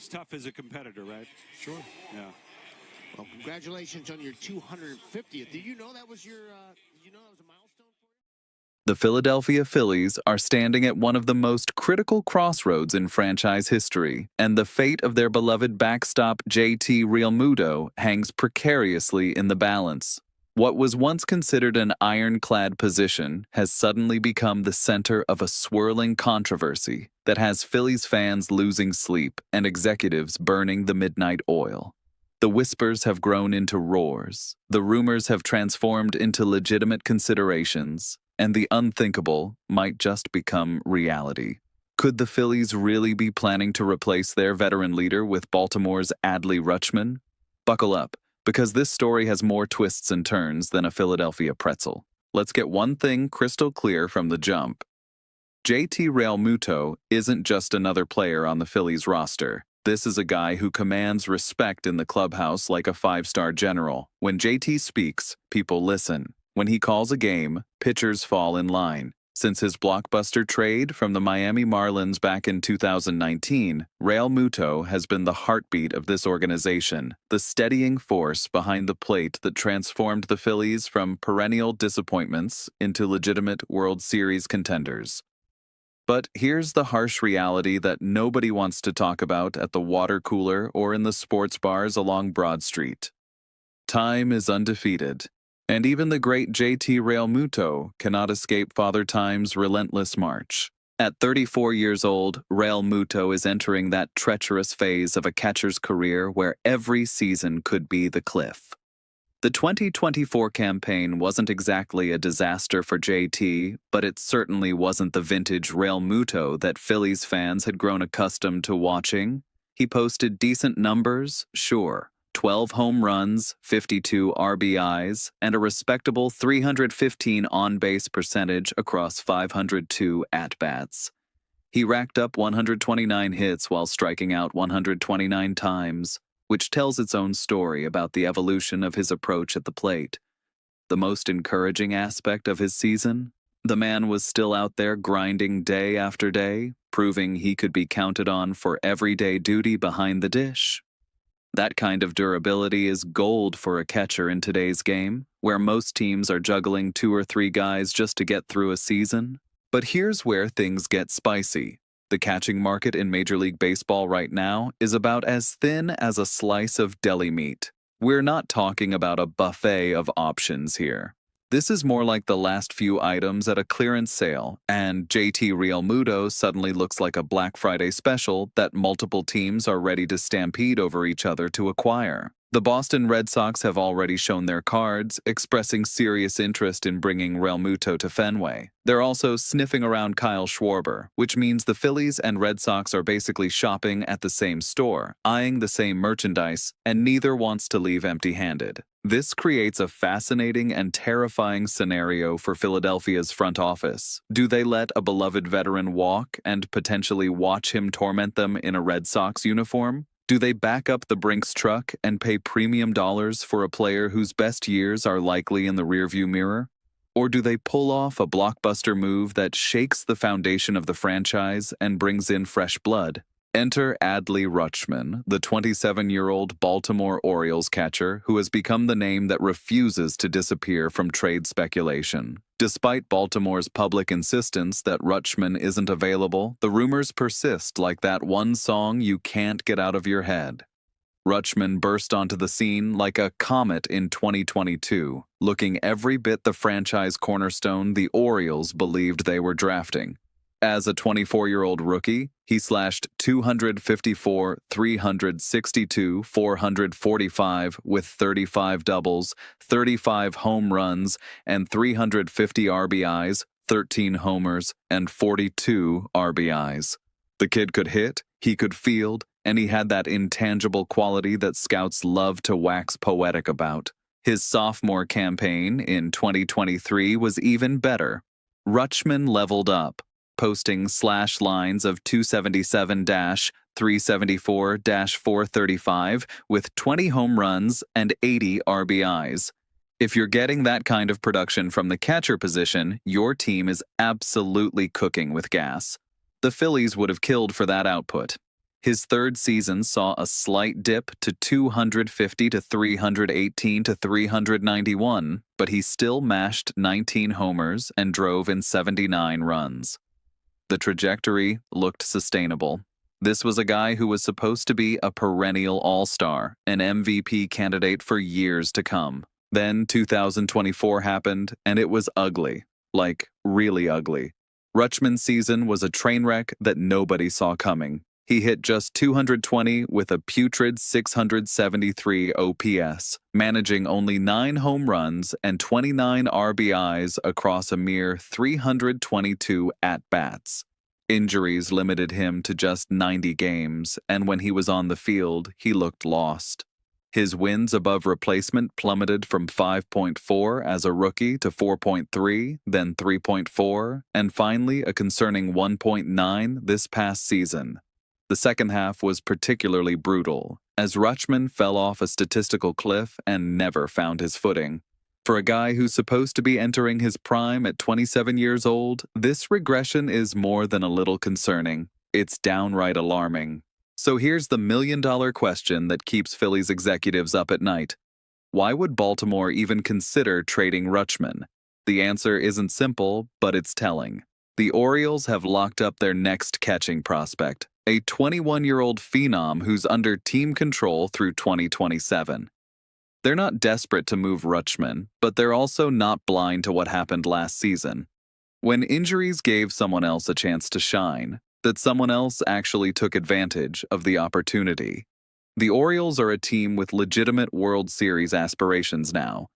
It's tough as a competitor, right? Sure. Yeah. Well, congratulations on your 250th. Did you know that was your? Did you know that was a milestone for you? The Philadelphia Phillies are standing at one of the most critical crossroads in franchise history, and the fate of their beloved backstop JT Realmuto hangs precariously in the balance. What was once considered an ironclad position has suddenly become the center of a swirling controversy that has Phillies fans losing sleep and executives burning the midnight oil. The whispers have grown into roars, the rumors have transformed into legitimate considerations, and the unthinkable might just become reality. Could the Phillies really be planning to replace their veteran leader with Baltimore's Adley Rutschman? Buckle up, because this story has more twists and turns than a Philadelphia pretzel. Let's get one thing crystal clear from the jump. JT Realmuto isn't just another player on the Phillies roster. This is a guy who commands respect in the clubhouse like a five-star general. When JT speaks, people listen. When he calls a game, pitchers fall in line. Since his blockbuster trade from the Miami Marlins back in 2019, Realmuto has been the heartbeat of this organization, the steadying force behind the plate that transformed the Phillies from perennial disappointments into legitimate World Series contenders. But here's the harsh reality that nobody wants to talk about at the water cooler or in the sports bars along Broad Street. Time is undefeated, and even the great JT Realmuto cannot escape Father Time's relentless march. At 34 years old, Realmuto is entering that treacherous phase of a catcher's career where every season could be the cliff. The 2024 campaign wasn't exactly a disaster for JT, but it certainly wasn't the vintage Realmuto that Phillies fans had grown accustomed to watching. He posted decent numbers, sure. 12 home runs, 52 RBIs, and a respectable 315 on-base percentage across 502 at-bats. He racked up 129 hits while striking out 129 times, which tells its own story about the evolution of his approach at the plate. The most encouraging aspect of his season? The man was still out there grinding day after day, proving he could be counted on for everyday duty behind the dish. That kind of durability is gold for a catcher in today's game, where most teams are juggling 2 or 3 guys just to get through a season. But here's where things get spicy. The catching market in Major League Baseball right now is about as thin as a slice of deli meat. We're not talking about a buffet of options here. This is more like the last few items at a clearance sale, and JT Realmuto suddenly looks like a Black Friday special that multiple teams are ready to stampede over each other to acquire. The Boston Red Sox have already shown their cards, expressing serious interest in bringing Realmuto to Fenway. They're also sniffing around Kyle Schwarber, which means the Phillies and Red Sox are basically shopping at the same store, eyeing the same merchandise, and neither wants to leave empty-handed. This creates a fascinating and terrifying scenario for Philadelphia's front office. Do they let a beloved veteran walk and potentially watch him torment them in a Red Sox uniform? Do they back up the Brinks truck and pay premium dollars for a player whose best years are likely in the rearview mirror? Or do they pull off a blockbuster move that shakes the foundation of the franchise and brings in fresh blood? Enter Adley Rutschman, the 27-year-old Baltimore Orioles catcher who has become the name that refuses to disappear from trade speculation. Despite Baltimore's public insistence that Rutschman isn't available, the rumors persist like that one song you can't get out of your head. Rutschman burst onto the scene like a comet in 2022, looking every bit the franchise cornerstone the Orioles believed they were drafting. As a 24-year-old rookie, he slashed 254, 362, 445 with 35 doubles, 35 home runs, and 350 RBIs, 13 homers, and 42 RBIs. The kid could hit, he could field, and he had that intangible quality that scouts love to wax poetic about. His sophomore campaign in 2023 was even better. Rutschman leveled up, posting slash lines of 277-374-435 with 20 home runs and 80 RBIs. If you're getting that kind of production from the catcher position, your team is absolutely cooking with gas. The Phillies would have killed for that output. His third season saw a slight dip to 250 to 318 to 391, but he still mashed 19 homers and drove in 79 runs. The trajectory looked sustainable. This was a guy who was supposed to be a perennial all-star, an MVP candidate for years to come. Then 2024 happened, and it was ugly. Like, really ugly. Rutschman's season was a train wreck that nobody saw coming. He hit just 220 with a putrid 673 OPS, managing only 9 home runs and 29 RBIs across a mere 322 at-bats. Injuries limited him to just 90 games, and when he was on the field, he looked lost. His wins above replacement plummeted from 5.4 as a rookie to 4.3, then 3.4, and finally a concerning 1.9 this past season. The second half was particularly brutal, as Rutschman fell off a statistical cliff and never found his footing. For a guy who's supposed to be entering his prime at 27 years old, this regression is more than a little concerning. It's downright alarming. So here's the million-dollar question that keeps Phillies executives up at night. Why would Baltimore even consider trading Rutschman? The answer isn't simple, but it's telling. The Orioles have locked up their next catching prospect, a 21-year-old phenom who's under team control through 2027. They're not desperate to move Rutschman, but they're also not blind to what happened last season. When injuries gave someone else a chance to shine, that someone else actually took advantage of the opportunity. The Orioles are a team with legitimate World Series aspirations now.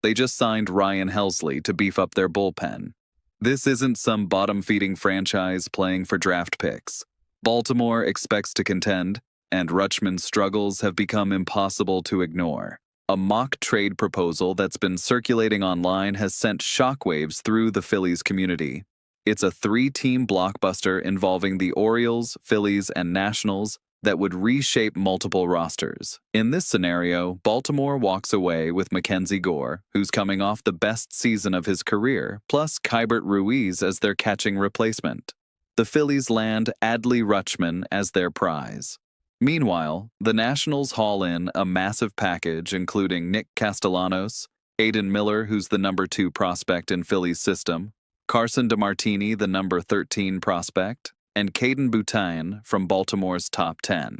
They just signed Ryan Helsley to beef up their bullpen. This isn't some bottom-feeding franchise playing for draft picks. Baltimore expects to contend, and Rutschman's struggles have become impossible to ignore. A mock trade proposal that's been circulating online has sent shockwaves through the Phillies community. It's a 3-team blockbuster involving the Orioles, Phillies, and Nationals that would reshape multiple rosters. In this scenario, Baltimore walks away with Mackenzie Gore, who's coming off the best season of his career, plus Keibert Ruiz as their catching replacement. The Phillies land Adley Rutschman as their prize. Meanwhile, the Nationals haul in a massive package including Nick Castellanos, Aiden Miller, who's the number 2 prospect in Phillies' system, Carson DeMartini, the number 13 prospect, and Caden Boutin from Baltimore's top 10.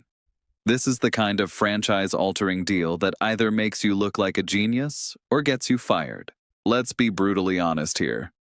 This is the kind of franchise-altering deal that either makes you look like a genius or gets you fired. Let's be brutally honest here.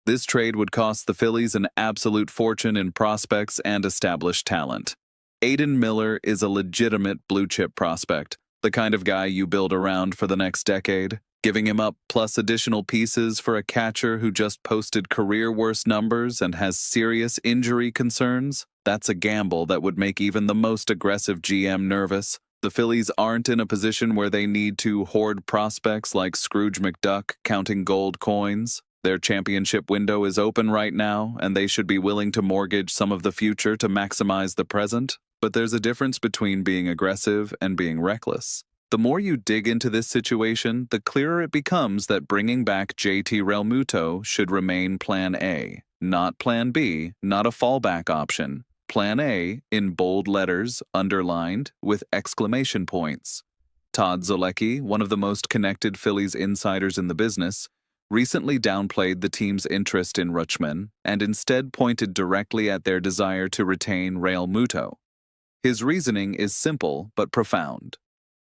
This trade would cost the Phillies an absolute fortune in prospects and established talent. Aiden Miller is a legitimate blue-chip prospect, the kind of guy you build around for the next decade. Giving him up plus additional pieces for a catcher who just posted career-worst numbers and has serious injury concerns? That's a gamble that would make even the most aggressive GM nervous. The Phillies aren't in a position where they need to hoard prospects like Scrooge McDuck counting gold coins. Their championship window is open right now, and they should be willing to mortgage some of the future to maximize the present. But there's a difference between being aggressive and being reckless. The more you dig into this situation, the clearer it becomes that bringing back JT Realmuto should remain Plan A, not Plan B, not a fallback option. Plan A, in bold letters, underlined, with exclamation points. Todd Zolecki, one of the most connected Phillies insiders in the business, recently downplayed the team's interest in Rutschman and instead pointed directly at their desire to retain Realmuto. His reasoning is simple but profound.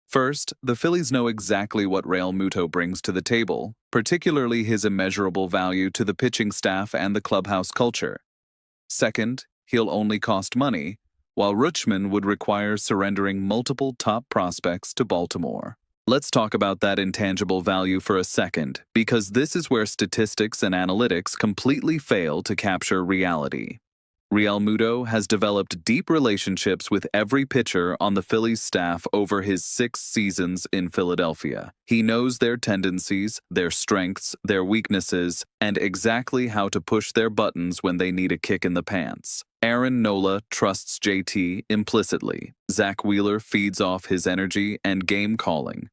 First, the Phillies know exactly what Realmuto brings to the table, particularly his immeasurable value to the pitching staff and the clubhouse culture. Second, he'll only cost money, while Rutschman would require surrendering multiple top prospects to Baltimore. Let's talk about that intangible value for a second, because this is where statistics and analytics completely fail to capture reality. Realmuto has developed deep relationships with every pitcher on the Phillies staff over his 6 seasons in Philadelphia. He knows their tendencies, their strengths, their weaknesses, and exactly how to push their buttons when they need a kick in the pants. Aaron Nola trusts JT implicitly. Zach Wheeler feeds off his energy and game calling.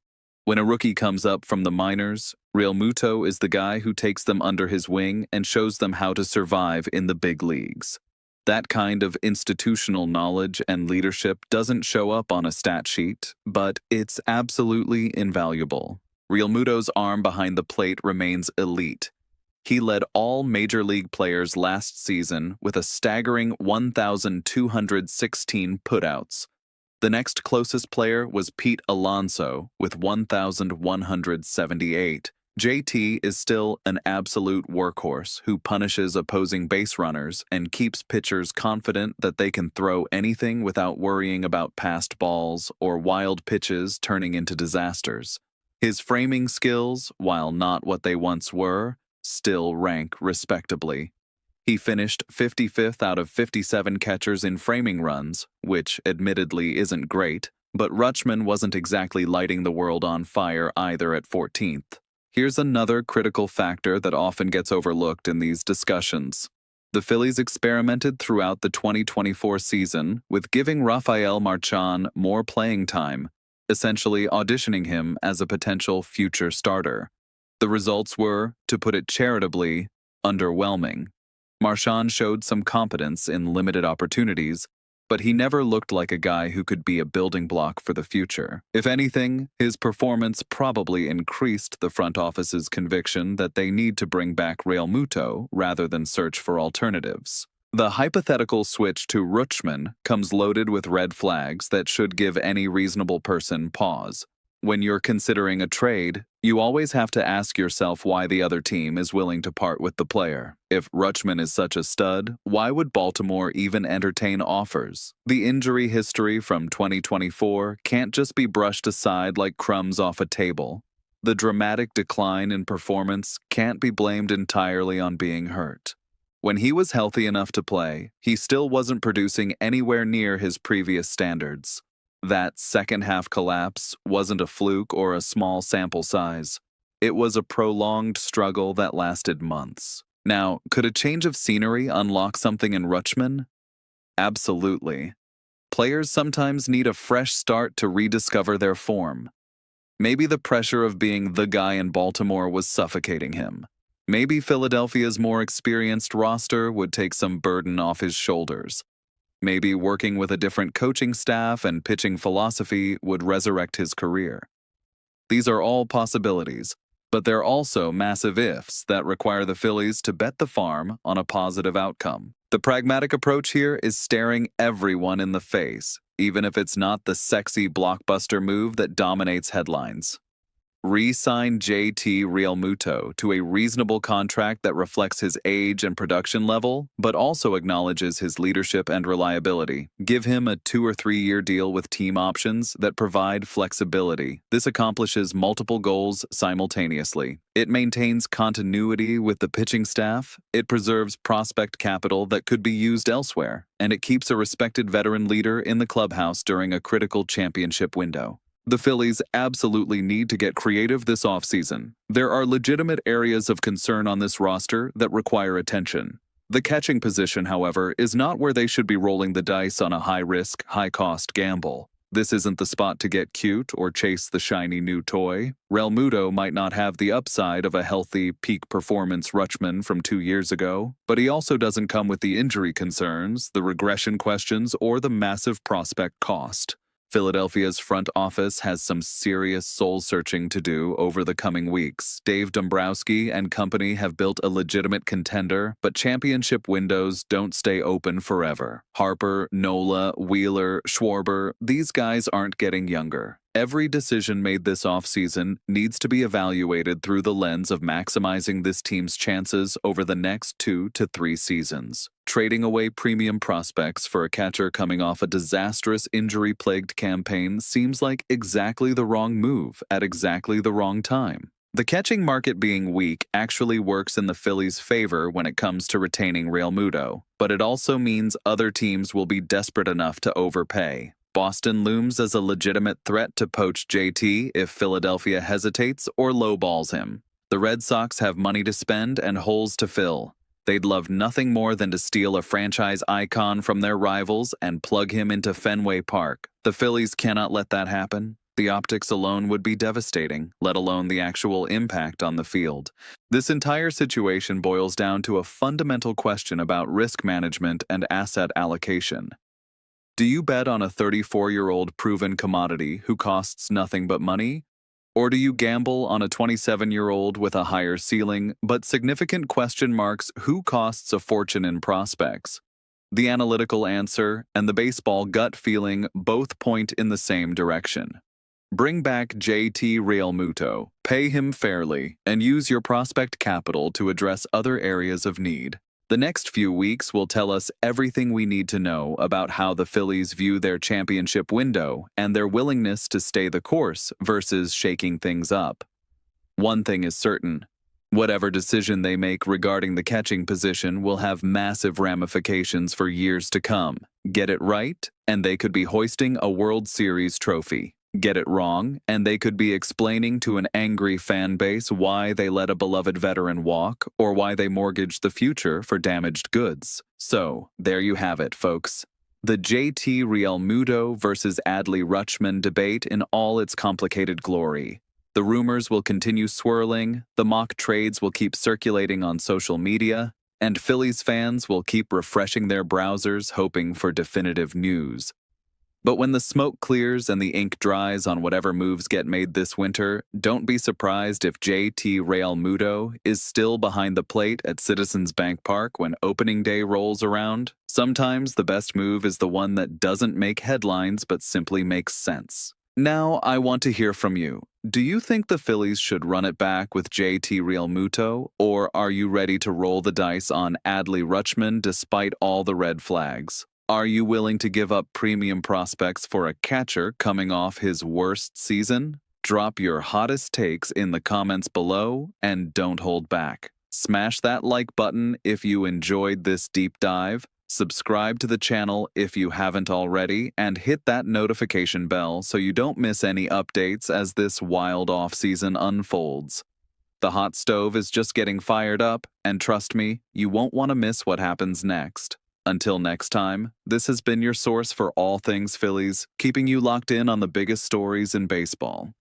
When a rookie comes up from the minors, Realmuto is the guy who takes them under his wing and shows them how to survive in the big leagues. That kind of institutional knowledge and leadership doesn't show up on a stat sheet, but it's absolutely invaluable. Realmuto's arm behind the plate remains elite. He led all Major League players last season with a staggering 1,216 putouts. The next closest player was Pete Alonso with 1,178. JT is still an absolute workhorse who punishes opposing base runners and keeps pitchers confident that they can throw anything without worrying about passed balls or wild pitches turning into disasters. His framing skills, while not what they once were, still rank respectably. He finished 55th out of 57 catchers in framing runs, which admittedly isn't great, but Rutschman wasn't exactly lighting the world on fire either at 14th. Here's another critical factor that often gets overlooked in these discussions. The Phillies experimented throughout the 2024 season with giving Rafael Marchán more playing time, essentially auditioning him as a potential future starter. The results were, to put it charitably, underwhelming. Marchán showed some competence in limited opportunities, but he never looked like a guy who could be a building block for the future. If anything, his performance probably increased the front office's conviction that they need to bring back Realmuto rather than search for alternatives. The hypothetical switch to Rutschman comes loaded with red flags that should give any reasonable person pause. When you're considering a trade, you always have to ask yourself why the other team is willing to part with the player. If Rutschman is such a stud, why would Baltimore even entertain offers? The injury history from 2024 can't just be brushed aside like crumbs off a table. The dramatic decline in performance can't be blamed entirely on being hurt. When he was healthy enough to play, he still wasn't producing anywhere near his previous standards. That second-half collapse wasn't a fluke or a small sample size. It was a prolonged struggle that lasted months. Now, could a change of scenery unlock something in Rutschman? Absolutely. Players sometimes need a fresh start to rediscover their form. Maybe the pressure of being the guy in Baltimore was suffocating him. Maybe Philadelphia's more experienced roster would take some burden off his shoulders. Maybe working with a different coaching staff and pitching philosophy would resurrect his career. These are all possibilities, but they're also massive ifs that require the Phillies to bet the farm on a positive outcome. The pragmatic approach here is staring everyone in the face, even if it's not the sexy blockbuster move that dominates headlines. Re-sign JT Realmuto to a reasonable contract that reflects his age and production level, but also acknowledges his leadership and reliability. Give him a 2- or 3-year deal with team options that provide flexibility. This accomplishes multiple goals simultaneously. It maintains continuity with the pitching staff, it preserves prospect capital that could be used elsewhere, and it keeps a respected veteran leader in the clubhouse during a critical championship window. The Phillies absolutely need to get creative this offseason. There are legitimate areas of concern on this roster that require attention. The catching position, however, is not where they should be rolling the dice on a high-risk, high-cost gamble. This isn't the spot to get cute or chase the shiny new toy. Realmuto might not have the upside of a healthy, peak performance Rutschman from 2 years ago, but he also doesn't come with the injury concerns, the regression questions, or the massive prospect cost. Philadelphia's front office has some serious soul-searching to do over the coming weeks. Dave Dombrowski and company have built a legitimate contender, but championship windows don't stay open forever. Harper, Nola, Wheeler, Schwarber, these guys aren't getting younger. Every decision made this offseason needs to be evaluated through the lens of maximizing this team's chances over the next 2 to 3 seasons. Trading away premium prospects for a catcher coming off a disastrous injury-plagued campaign seems like exactly the wrong move at exactly the wrong time. The catching market being weak actually works in the Phillies' favor when it comes to retaining Realmuto, but it also means other teams will be desperate enough to overpay. Boston looms as a legitimate threat to poach JT if Philadelphia hesitates or lowballs him. The Red Sox have money to spend and holes to fill. They'd love nothing more than to steal a franchise icon from their rivals and plug him into Fenway Park. The Phillies cannot let that happen. The optics alone would be devastating, let alone the actual impact on the field. This entire situation boils down to a fundamental question about risk management and asset allocation. Do you bet on a 34-year-old proven commodity who costs nothing but money? Or do you gamble on a 27-year-old with a higher ceiling but significant question marks who costs a fortune in prospects? The analytical answer and the baseball gut feeling both point in the same direction. Bring back JT Realmuto, pay him fairly, and use your prospect capital to address other areas of need. The next few weeks will tell us everything we need to know about how the Phillies view their championship window and their willingness to stay the course versus shaking things up. One thing is certain. Whatever decision they make regarding the catching position will have massive ramifications for years to come. Get it right, and they could be hoisting a World Series trophy. Get it wrong, and they could be explaining to an angry fan base why they let a beloved veteran walk or why they mortgaged the future for damaged goods. So, there you have it, folks. The JT Realmuto versus Adley Rutschman debate in all its complicated glory. The rumors will continue swirling, the mock trades will keep circulating on social media, and Phillies fans will keep refreshing their browsers hoping for definitive news. But when the smoke clears and the ink dries on whatever moves get made this winter, don't be surprised if JT Realmuto is still behind the plate at Citizens Bank Park when opening day rolls around. Sometimes the best move is the one that doesn't make headlines but simply makes sense. Now I want to hear from you. Do you think the Phillies should run it back with JT Realmuto, or are you ready to roll the dice on Adley Rutschman despite all the red flags? Are you willing to give up premium prospects for a catcher coming off his worst season? Drop your hottest takes in the comments below and don't hold back. Smash that like button if you enjoyed this deep dive, subscribe to the channel if you haven't already, and hit that notification bell so you don't miss any updates as this wild off-season unfolds. The hot stove is just getting fired up, and trust me, you won't want to miss what happens next. Until next time, this has been your source for all things Phillies, keeping you locked in on the biggest stories in baseball.